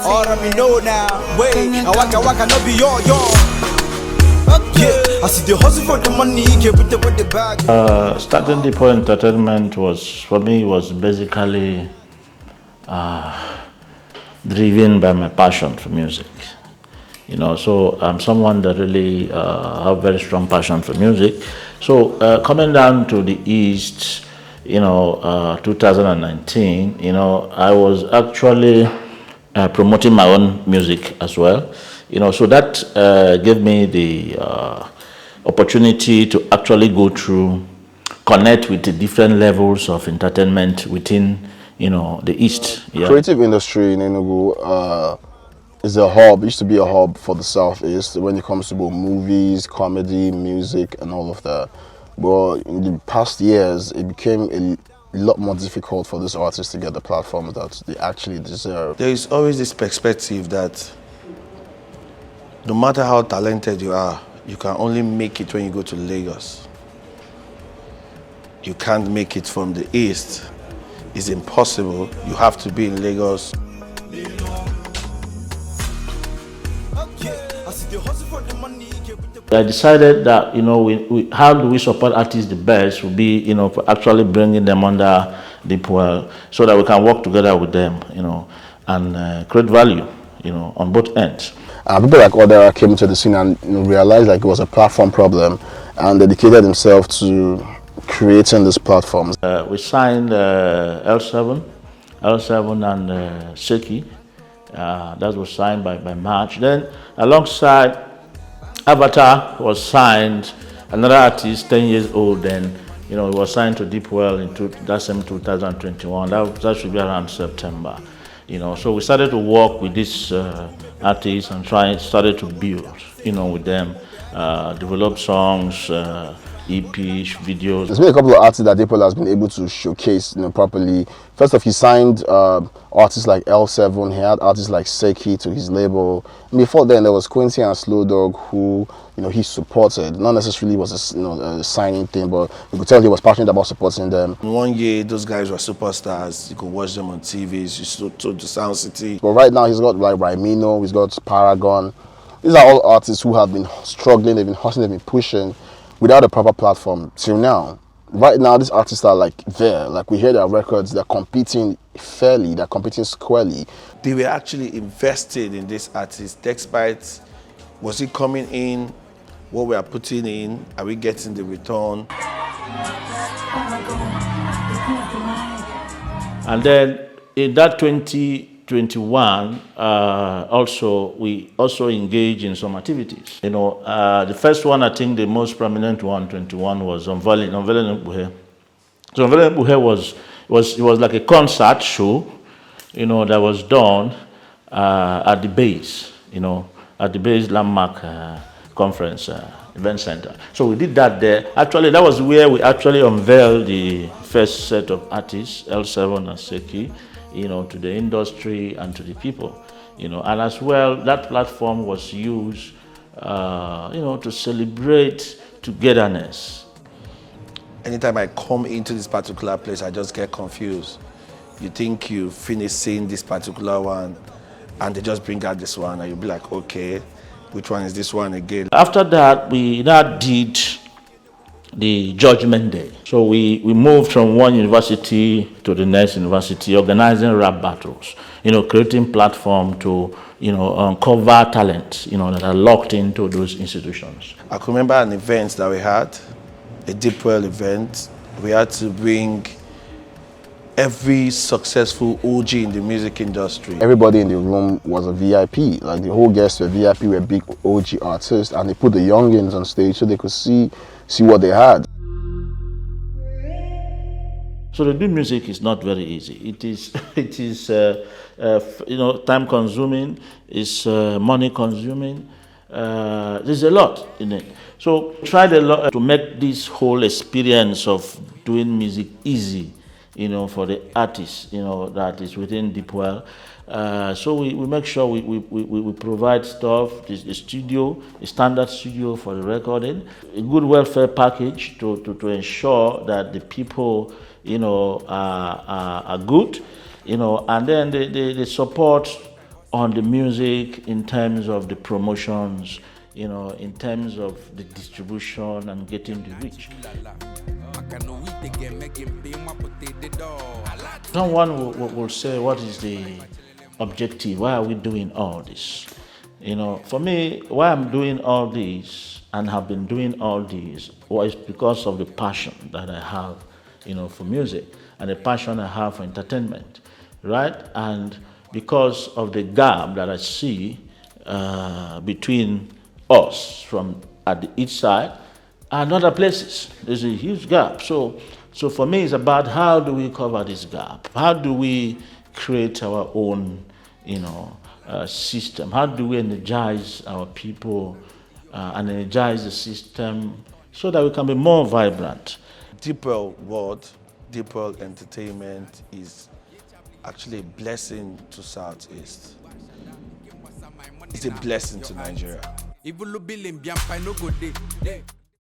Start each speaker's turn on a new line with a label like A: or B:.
A: Entertainment. All of me know now. Wait, I waka no be yo. Yeah, I see the hustle for the money, get with the bag.
B: Starting DeepWell Entertainment was basically driven by my passion for music. So I'm someone that really have very strong passion for music. So coming down to the East, 2019, I was actually promoting my own music as well. So that gave me the opportunity to actually go through, connect with the different levels of entertainment within, the East.
C: Yeah. Creative industry in Enugu is a hub, used to be a hub for the Southeast when it comes to both movies, comedy, music, and all of that. But in the past years, it became a lot more difficult for these artists to get the platform that they actually deserve.
D: There is always this perspective that no matter how talented you are, you can only make it when you go to Lagos. You can't make it from the East. It's impossible. You have to be in Lagos.
B: I decided that, how do we support artists the best would be, for actually bringing them under DeepWell so that we can work together with them, and create value, on both ends.
C: People like Odera came to the scene and realized like it was a platform problem and dedicated themselves to creating these platforms.
B: We signed L7 and Seki. That was signed by March. Then alongside Avatar was signed, another artist 10 years old then, he was signed to DeepWell in that same 2021. That should be around September. So we started to work with these artists and started to build, with them, develop songs, EPs, videos.
C: There's been a couple of artists that DeepWell has been able to showcase, properly. First off, he signed artists like L7. He had artists like Seki to his label. And before then, there was Quincy and Slow Dog, who he supported. Not necessarily was a signing thing, but you could tell he was passionate about supporting them.
D: In 1 year, those guys were superstars. You could watch them on TVs. You saw the Sound City.
C: But right now, he's got like Rymino, he's got Paragon. These are all artists who have been struggling. They've been hustling, they've been pushing without a proper platform till now. Right now, these artists are like there. Like we hear their records, they're competing fairly, they're competing squarely.
D: They were actually invested in this artist. Despite, was it coming in? What we are putting in? Are we getting the return?
B: And then in that 2021, we also engage in some activities. The first one, I think the most prominent one, 21, was Unveiling Buhe. So Unveiling Buhe was like a concert show, that was done at the base, at the base landmark conference event center. So we did that there. Actually, that was where we actually unveiled the first set of artists, L7 and Seki, to the industry and to the people, and as well, that platform was used, to celebrate togetherness.
D: Anytime I come into this particular place, I just get confused. You think you finish seeing this particular one, and they just bring out this one, and you'll be like, okay, which one is this one again? After
B: that, we now did the Judgment Day. So we moved from one university to the next university, organizing rap battles, creating platform to, uncover talent, that are locked into those institutions.
D: I can remember an event that we had, a DeepWell event. We had to bring every successful OG in the music industry.
C: Everybody in the room was a VIP. Like the whole guests were VIP, were big OG artists, and they put the youngins on stage so they could see what they had.
B: So to do music is not very easy. It is time consuming, it's money consuming. There's a lot in it. So tried a lot to make this whole experience of doing music easy, for the artists, that is within DeepWell. So we make sure we provide stuff, the studio, a standard studio for the recording, a good welfare package to ensure that the people, are good, and then the support on the music, in terms of the promotions, you know, in terms of the distribution and getting the reach. Someone will say, what is the objective? Why are we doing all this? You know, for me, why I'm doing all this and have been doing all this was because of the passion that I have, you know, for music and the passion I have for entertainment, right? And because of the gap that I see between us from at each side and other places. There's a huge gap. So for me, it's about how do we cover this gap? How do we create our own, you know, system? How do we energize our people and energize the system so that we can be more vibrant?
D: DeepWell World, DeepWell Entertainment is actually a blessing to Southeast. It's a blessing to Nigeria.